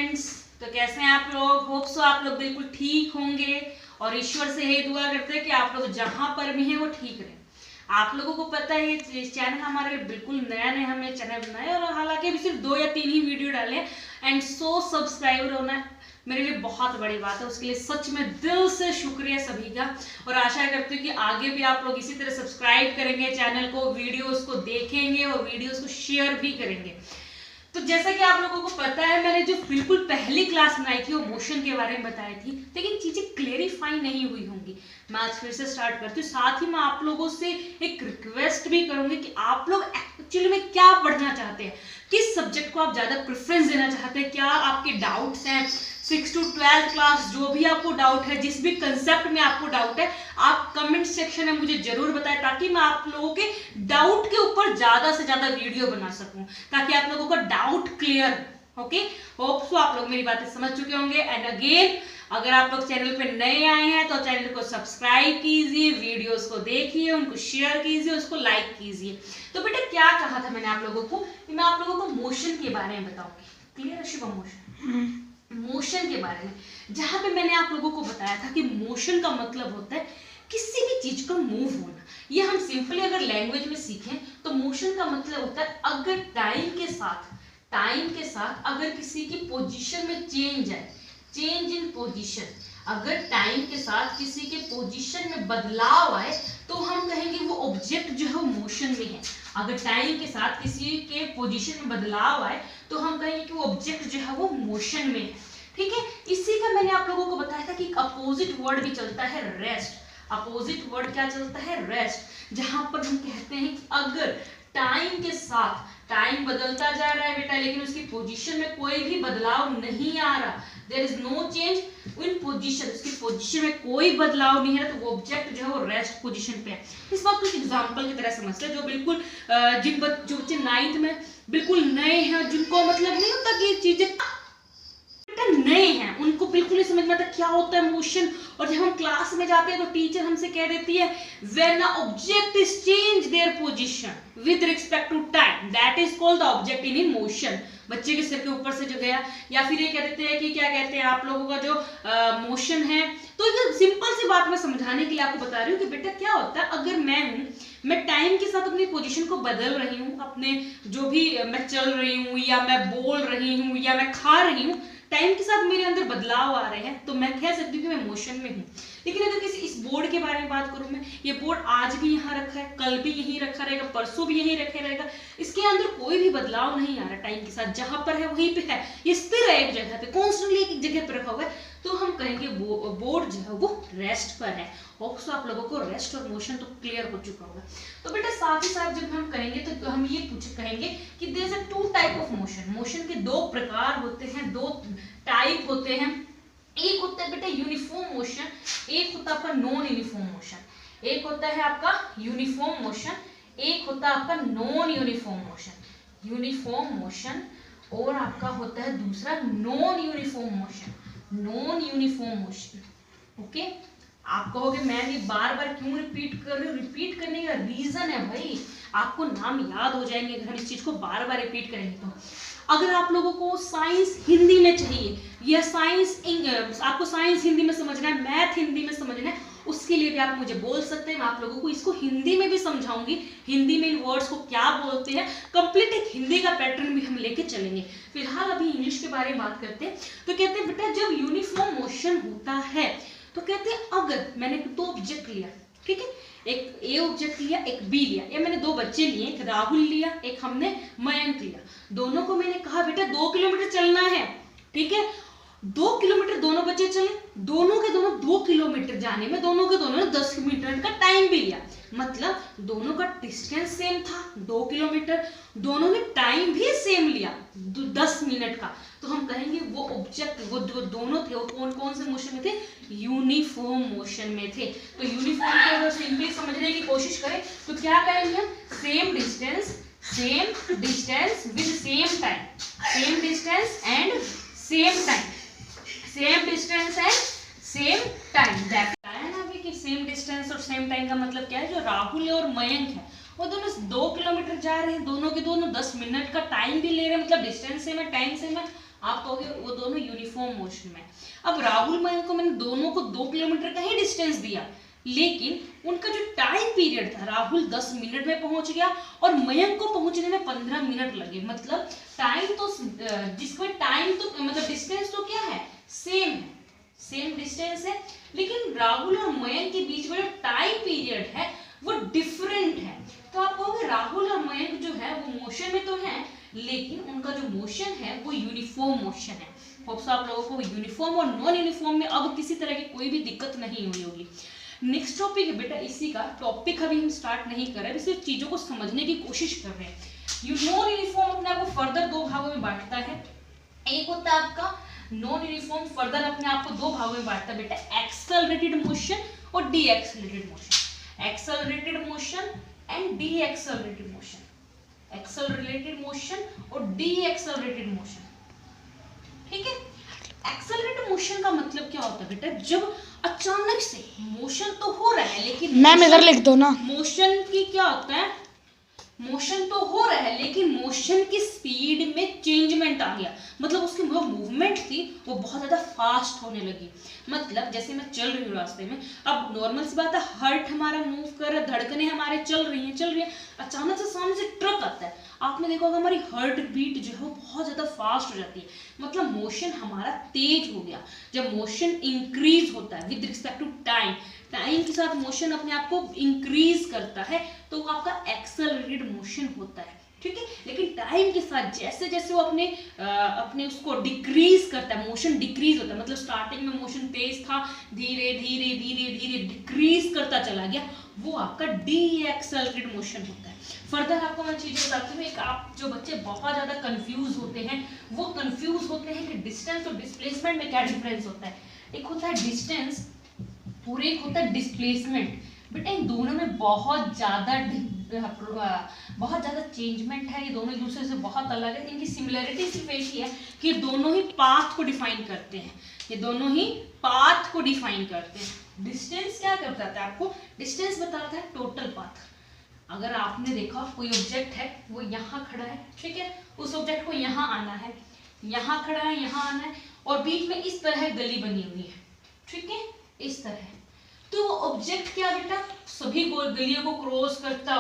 Friends, तो कैसे हैं आप लोग? होप सो आप लोग बिल्कुल ठीक होंगे और ईश्वर से यही दुआ करते हैं कि आप लोग जहां पर भी हैं वो ठीक रहें। आप लोगों को पता है ये चैनल हमारे लिए बिल्कुल नया है, हमने चैनल बनाया और हालांकि अभी सिर्फ 2 या 3 ही वीडियो डाले हैं एंड 100 सब्सक्राइबर होना मेरे लिए बहुत बड़ी बात है। उसके लिए सच में दिल से शुक्रिया सभी का और आशा करती हूँ कि आगे भी आप लोग इसी तरह सब्सक्राइब करेंगे चैनल को, वीडियोस को देखेंगे और वीडियोस को शेयर भी करेंगे। तो जैसा कि आप लोगों को पता है, मैंने जो बिल्कुल पहली क्लास बनाई थी वो मोशन के बारे में बताई थी, लेकिन चीजें क्लेरिफाई नहीं हुई होंगी। मैं आज फिर से स्टार्ट करती हूँ। साथ ही मैं आप लोगों से एक रिक्वेस्ट भी करूंगी कि आप लोग एक्चुअली में क्या पढ़ना चाहते हैं, किस सब्जेक्ट को आप ज्यादा प्रेफरेंस देना चाहते हैं, क्या आपके डाउट्स हैं 6 to 12 क्लास, जो भी आपको डाउट है, जिस भी कंसेप्ट में आपको डाउट है, आप कमेंट सेक्शन में मुझे जरूर बताएं ताकि मैं आप लोगों के डाउट के ऊपर ज्यादा से ज्यादा वीडियो बना सकूं, ताकि आप लोगों का doubt clear. Okay, hope so आप लोग मेरी बातें समझ चुके होंगे। एंड अगेन, अगर आप लोग चैनल पे नए आए हैं तो चैनल को सब्सक्राइब कीजिए, वीडियोस को देखिए, उनको शेयर कीजिए, उसको लाइक कीजिए। तो बेटा क्या कहा था मैंने आप लोगों को कि मैं आप लोगों को मोशन के बारे में बताऊंगी। क्लियर है शुभम? मोशन के बारे में, जहां पे मैंने आप लोगों को बताया था कि मोशन का मतलब होता है किसी भी चीज का मूव होना। ये हम सिंपली अगर लैंग्वेज में सीखें तो मोशन का मतलब होता है अगर टाइम के साथ अगर किसी की पोजीशन में चेंज आए, चेंज इन पोजीशन, अगर टाइम के साथ किसी के पोजीशन में बदलाव आए तो हम कहेंगे वो ऑब्जेक्ट जो है वो मोशन में है। अगर टाइम के साथ किसी के पोजीशन में बदलाव आए तो हम कहेंगे कि वो ऑब्जेक्ट जो है वो मोशन में है। ठीक है, इसी का मैंने आप लोगों को बताया था कि अपोजिट वर्ड भी चलता है रेस्ट। अपोजिट वर्ड क्या चलता है? रेस्ट। जहां पर हम कहते हैं कि अगर टाइम के साथ टाइम बदलता जा रहा है बेटा, लेकिन उसकी पोजीशन में कोई भी बदलाव नहीं आ रहा, there is no change in position, उसकी पोजीशन में कोई बदलाव नहीं है, तो वो ऑब्जेक्ट जो है वो रेस्ट पोजीशन पे है। इस बात को एक एग्जांपल की तरह समझते हैं। जो बिल्कुल जो बच्चे 9th में बिल्कुल नए हैं, जिनको मतलब नहीं होता कि ये चीजें नए हैं, उनको बिल्कुल नहीं समझ में आता क्या होता है मोशन। और जब हम क्लास में जाते हैं तो टीचर हमसे कह देती है when a object is change their position with respect to time, that is called the object in motion. बच्चे के सिर के ऊपर से जो गया, या फिर ये कह देते हैं कि क्या कहते हैं आप लोगों का जो मोशन है। तो ये सिंपल सी बात मैं समझाने के लिए आपको बता रही हूँ कि बेटा क्या होता है, अगर मैं टाइम के साथ अपनी पोजीशन को बदल रही हूँ, अपने जो भी मैं चल रही हूँ या मैं बोल रही हूँ या मैं खा रही हूँ, टाइम के साथ मेरे अंदर बदलाव आ रहे हैं तो मैं कह सकती हूँ कि मैं मोशन में हूँ। लेकिन अगर किसी इस बोर्ड के बारे में बात करूँ मैं, ये बोर्ड आज भी यहाँ रखा है, कल भी यहीं रखा रहेगा, परसों भी यहीं रखा रहेगा, इसके अंदर कोई भी बदलाव नहीं आ रहा। टाइम के साथ जहां पर है वहीं पे है, ये स्थिर है एक जगह पे, कॉन्स्टेंटली एक जगह पे रखा हुआ है, तो हम कहेंगे बोर्ड जो है वो रेस्ट पर है। होप सो आप लोगों को रेस्ट और मोशन तो क्लियर हो चुका होगा। तो बेटा साथ ही साथ जब हम करेंगे तो हम ये कहेंगे कि there is a 2 type of motion. Motion के 2 प्रकार होते हैं, 2 टाइप होते हैं। एक होता है बेटा यूनिफॉर्म मोशन, एक होता है आपका नॉन यूनिफॉर्म मोशन। एक होता है आपका यूनिफॉर्म मोशन, एक होता है आपका non uniform motion. Uniform motion और आपका होता है दूसरा non uniform motion. Non uniform motion. Okay, आप कहोगे मैम ये बार बार क्यों रिपीट कर रहे हो? रिपीट करने का रीजन है भाई, आपको नाम याद हो जाएंगे अगर हम इस चीज को बार बार रिपीट करेंगे। तो अगर आप लोगों को साइंस हिंदी में चाहिए या आपको साइंस हिंदी में समझना है, मैथ हिंदी में समझना है, उसके लिए भी आप मुझे बोल सकते हैं। मैं आप लोगों को इसको हिंदी में भी समझाऊंगी, हिंदी में इन वर्ड्स को क्या बोलते हैं, कंप्लीट एक हिंदी का पैटर्न भी हम लेके चलेंगे। फिलहाल अभी इंग्लिश के बारे में बात करते हैं। तो कहते हैं बेटा जब यूनिफॉर्म मोशन होता है तो कहते हैं अगर मैंने 2 ऑब्जेक्ट लिया, ठीक है, एक ए ऑब्जेक्ट लिया, एक बी लिया, या मैंने 2 बच्चे लिए, एक राहुल लिया, एक हमने मयंक लिया। दोनों को मैंने कहा बेटा 2 किलोमीटर चलना है, ठीक है, 2 किलोमीटर दोनों बच्चे चले, दोनों के दोनों 2 किलोमीटर जाने में दोनों के दोनों ने 10 मिनट का टाइम भी लिया, मतलब दोनों का डिस्टेंस सेम था 2 किलोमीटर, दोनों ने टाइम भी सेम लिया 10 मिनट का। तो हम कहेंगे वो ऑब्जेक्ट, वो दोनों थे, वो कौन कौन से मोशन में थे? यूनिफॉर्म मोशन में थे। तो यूनिफॉर्म को अगर सिंपली समझने की कोशिश करें तो क्या कहेंगे हम? Same distance with same time, same distance and same time, same distance and same time. बताया ना अभी कि सेम डिस्टेंस और सेम टाइम का मतलब क्या है? जो राहुल और मयंक है वो दोनों 2 किलोमीटर जा रहे हैं, दोनों के दोनों 10 मिनट का टाइम भी ले रहे हैं, मतलब डिस्टेंस सेम है, टाइम सेम है, आप कहोगे वो दोनों यूनिफॉर्म मोशन में। अब राहुल मयंक को मैंने दोनों को 2 किलोमीटर का ही डिस्टेंस दिया, लेकिन उनका जो टाइम पीरियड था, राहुल 10 मिनट में पहुंच गया और मयंक को पहुंचने में 15 मिनट लगे। मतलब टाइम तो जिसमें टाइम तो मतलब डिस्टेंस तो क्या है, सेम है, सेम डिस्टेंस है, लेकिन राहुल और मयंक के बीच में जो टाइम पीरियड है वो डिफरेंट है। तो आप कहोगे राहुल और मयंक जो है वो मोशन में तो है, लेकिन उनका जो मोशन है वो यूनिफॉर्म मोशन है। होप्स आप लोगों को यूनिफॉर्म और नॉन यूनिफॉर्म में अब किसी तरह की कोई भी दिक्कत नहीं हुई होगी। नेक्स्ट टॉपिक है बेटा, इसी का टॉपिक अभी हम स्टार्ट नहीं कर रहे, सिर्फ चीजों को समझने की कोशिश कर रहे हैं। नॉन यूनिफॉर्म अपने आप को फर्दर 2 भागों में बांटता है। एक होता है आपका नॉन यूनिफॉर्म, फर्दर अपने आप को 2 भागों में बांटता है बेटा, एक्सेलरेटेड मोशन और D accelerated motion. Accelerated motion and D accelerated motion, accelerated motion और डी एक्सेलरेटेड मोशन। ठीक है, एक्सेलरेटेड मोशन का मतलब क्या होता है बेटा, जब अचानक से मोशन तो हो रहा है लेकिन मैम इधर लिख दो ना, मोशन की क्या होता है, मोशन तो हो रहा है लेकिन मोशन की स्पीड में चेंजमेंट आ गया। मतलब उसकी जो मूवमेंट थी वो बहुत ज्यादा फास्ट होने लगी। मतलब जैसे मैं चल रही हूँ रास्ते में, अब नॉर्मल सी बात है, हार्ट हमारा मूव कर रहा है, धड़कनें हमारे चल रही हैं, अचानक से सामने से ट्रक आता है, आपने देखा होगा हमारी हार्ट बीट जो है वो बहुत ज्यादा फास्ट हो जाती है। मतलब मोशन हमारा तेज हो गया। जब मोशन इंक्रीज होता है with respect to time, time के साथ मोशन अपने आप को इंक्रीज करता है, तो आपका एक्सेलरेटेड मोशन होता है। ठीक है, लेकिन टाइम के साथ जैसे जैसे वो अपने उसको डिक्रीज करता है, मोशन डिक्रीज होता है। मतलब स्टार्टिंग में मोशन तेज था, धीरे धीरे धीरे धीरे डिक्रीज करता चला गया, वो आपका डी एक्सेलरेटेड मोशन होता है। फर्दर आपको मैं चीजें बताती हूँ। एक आप जो बच्चे बहुत ज्यादा कंफ्यूज होते हैं, वो कंफ्यूज होते हैं कि डिस्टेंस और डिस्प्लेसमेंट में क्या डिफरेंस होता है। एक होता है डिस्टेंस और एक होता है डिस्प्लेसमेंट। बेटा इन दोनों में बहुत ज्यादा चेंजमेंट है, ये दोनों एक दूसरे से बहुत अलग है। इनकी सिमिलरिटी सिर्फ एक ही है कि दोनों ही पाथ को डिफाइन करते हैं, ये दोनों ही पाथ को डिफाइन करते हैं। डिस्टेंस क्या करता है आपको, डिस्टेंस बताता है टोटल पाथ। अगर आपने देखा कोई ऑब्जेक्ट है वो यहाँ खड़ा है, ठीक है, उस ऑब्जेक्ट को यहाँ आना है, यहाँ खड़ा है, यहाँ आना है, और बीच में इस तरह गली बनी हुई है, ठीक है, इस तरह। तो वो ऑब्जेक्ट क्या बेटा, सभी गलियों को क्रॉस करता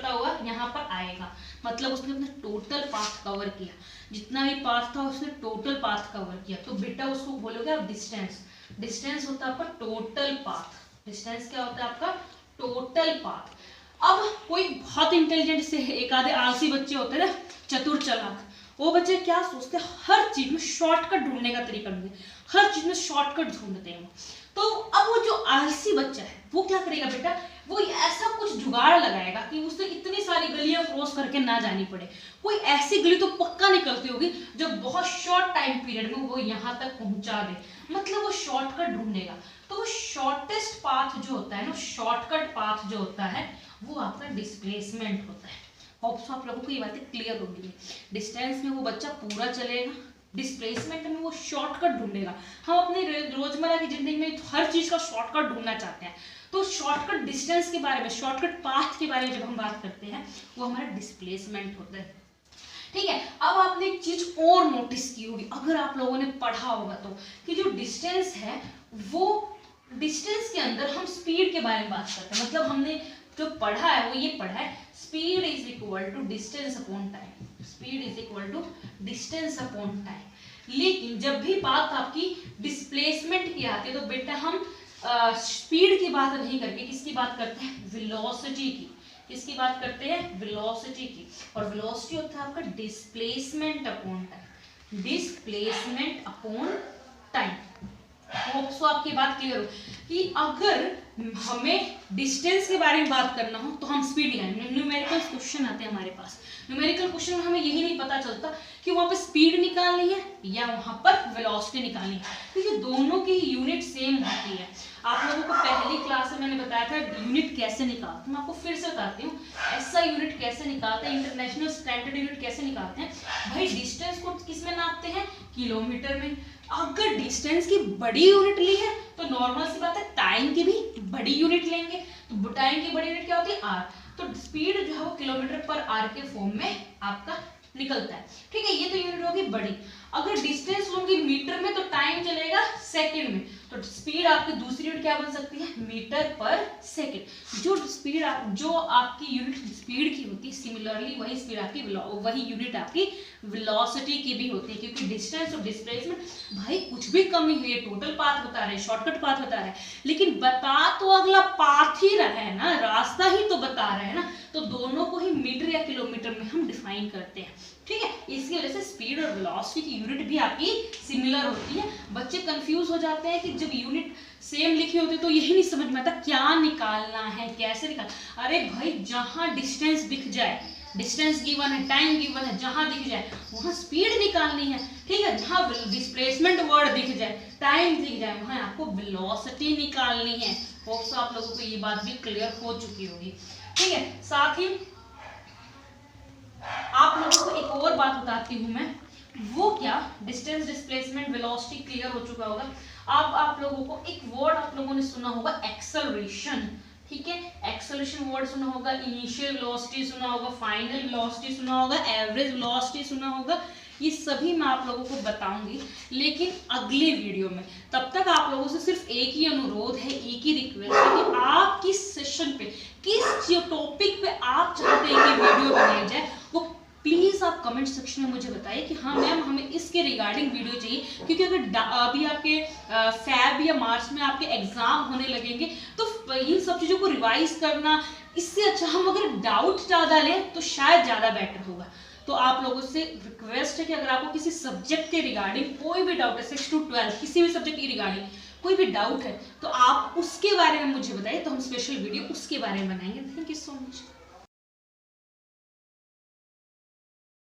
हुआ यहाँ पर आएगा। मतलब उसने अपना टोटल पाथ कवर किया, जितना भी पाथ था उसने टोटल पाथ कवर किया। तो बेटा उसको बोलोगे आप डिस्टेंस। डिस्टेंस होता है आपका टोटल पाथ। डिस्टेंस क्या होता है आपका, टोटल पाथ। अब कोई बहुत इंटेलिजेंट से एक आधे आलसी बच्चे होते हैं ना, चतुर चालाक, वो बच्चे क्या सोचते हैं, हर चीज में शॉर्टकट ढूंढने का तरीका ढूंढते हैं, हर चीज में शॉर्टकट ढूंढते हैं। तो अब वो जो आलसी बच्चा है वो क्या करेगा बेटा, वो ऐसा कुछ जुगाड़ लगाएगा कि उसे इतनी सारी गलियां क्रॉस करके ना जानी पड़े। कोई ऐसी गली तो पक्का निकलती होगी जो बहुत शॉर्ट टाइम पीरियड में वो यहाँ तक पहुंचा दे। मतलब वो शॉर्टकट ढूंढेगा। तो वो शॉर्टेस्ट पाथ जो होता है ना, शॉर्टकट पाथ जो होता है वो आपका डिस्प्लेसमेंट होता है। होप्स आप लोगों को ये बातें क्लियर होगी। डिस्टेंस में वो बच्चा पूरा चलेगा, डिस्प्लेसमेंट में वो शॉर्टकट ढूंढेगा। हम अपने रोजमर्रा की जिंदगी में हर चीज का शॉर्टकट ढूंढना चाहते हैं, तो शॉर्टकट डिस्टेंस के बारे में, शॉर्टकट पाथ के बारे में जब हम बात करते हैं वो हमारा डिस्प्लेसमेंट होता है। ठीक है, अब आपने एक चीज और नोटिस की होगी, अगर आप लोगों ने पढ़ा होगा तो, कि जो डिस्टेंस है वो डिस्टेंस के अंदर हम स्पीड के बारे में बात करते हैं। मतलब हमने जो पढ़ा है वो ये पढ़ा है, speed is equal to distance upon time, speed is equal to distance upon time. लेकिन जब भी बात आपकी डिस्प्लेसमेंट की आती है तो बेटा हम स्पीड की बात नहीं करके किसकी बात करते हैं, वेलोसिटी की। किसकी बात करते हैं, वेलोसिटी की। और वेलोसिटी होता है आपका displacement upon time, displacement upon time. Hope so आपकी बात क्लियर हो कि अगर हमें डिस्टेंस के बारे में बात करना हो तो हम स्पीड निकालेंगे। न्यूमेरिकल क्वेश्चन आते हैं हमारे पास, न्यूमेरिकल क्वेश्चन में हमें यही नहीं पता चलता कि वहां पे स्पीड निकालनी है या वहां पर वेलोसिटी निकालनी है, क्योंकि दोनों की यूनिट सेम होती है। आप लोगों को पहली क्लास में मैंने बताया था यूनिट कैसे निकालते हैं, मैं आपको फिर से बताती हूँ। ऐसा यूनिट कैसे निकालते हैं, इंटरनेशनल स्टैंडर्ड यूनिट कैसे निकालते हैं भाई, डिस्टेंस को किस में नापते हैं, किलोमीटर में। अगर डिस्टेंस की बड़ी यूनिट ली है तो नॉर्मल सी बात है टाइम की भी बड़ी यूनिट लेंगे। तो टाइम की बड़ी यूनिट क्या होती है, आर। तो स्पीड जो है वो किलोमीटर पर आर के फॉर्म में आपका निकलता है। ठीक है, ये तो यूनिट होगी बड़ी। अगर डिस्टेंस लूंगी मीटर में तो टाइम चलेगा सेकंड में, तो स्पीड आपकी दूसरी यूनिट क्या बन सकती है, मीटर पर सेकंड। जो आपकी यूनिट स्पीड की होती है, सिमिलरली वही स्पीड आपकी वही यूनिट आपकी वेलोसिटी की भी होती है, क्योंकि डिस्टेंस और डिस्प्लेसमेंट भाई कुछ भी कमी हुई है, टोटल पाथ बता रहे हैं, शॉर्टकट पाथ बता रहे हैं, लेकिन बता तो अगला पाथ ही रहा है ना, रास्ता ही तो बता रहे हैं ना, तो दोनों को ही मीटर या किलोमीटर में हम डिफाइन करते हैं, ठीक है। इसकी वजह से स्पीड और वेलोसिटी की यूनिट भी आपकी सिमिलर होती है। बच्चे कंफ्यूज हो जाते हैं कि जब यूनिट सेम लिखी होती है तो यही नहीं समझ में आता क्या निकालना है, कैसे निकालना। अरे भाई जहां डिस्टेंस दिख जाए, डिस्टेंस गिवन है, टाइम गिवन है, जहां दिख जाए वहां स्पीड निकालनी है, ठीक है। जहां डिस्प्लेसमेंट वर्ड दिख जाए, टाइम दिख जाए, वहां आपको वेलोसिटी निकालनी है। होप्स आप लोगों को ये बात भी क्लियर हो चुकी होगी, ठीक है। साथ ही आप लोगों को एक और बात बताती हूं मैं, वो क्या, डिस्टेंस, डिस्प्लेसमेंट, वेलोसिटी क्लियर हो चुका होगा। अब आप लोगों को एक वर्ड आप लोगों ने सुना होगा, एक्सेलरेशन, ठीक है। एक्सेलरेशन वर्ड सुना होगा, इनिशियल वेलोसिटी सुना होगा, फाइनल वेलोसिटी सुना होगा, एवरेज वेलोसिटी सुना होगा। ये सभी मैं आप लोगों को बताऊंगी, लेकिन अगले वीडियो में। तब तक आप लोगों से सिर्फ एक ही अनुरोध है, एक ही रिक्वेस्ट है कि आप किस सेशन पे, किस टॉपिक पे आप चाहते हैं कि वीडियो बनाई जाए, वो प्लीज आप कमेंट सेक्शन में मुझे बताइए कि हाँ मैम हमें इसके रिगार्डिंग वीडियो चाहिए। क्योंकि अगर अभी आपके फैब या मार्च में आपके एग्जाम होने लगेंगे तो इन सब चीजों को रिवाइज करना, इससे अच्छा हम अगर डाउट ज्यादा लें तो शायद ज्यादा बेटर होगा। तो आप लोगों से रिक्वेस्ट है कि अगर आपको किसी सब्जेक्ट के रिगार्डिंग कोई भी डाउट है, 6 to 12 किसी भी सब्जेक्ट की रिगार्डिंग कोई भी डाउट है तो आप उसके बारे में मुझे बताइए, तो हम स्पेशल वीडियो उसके बारे में बनाएंगे। Thank you so much.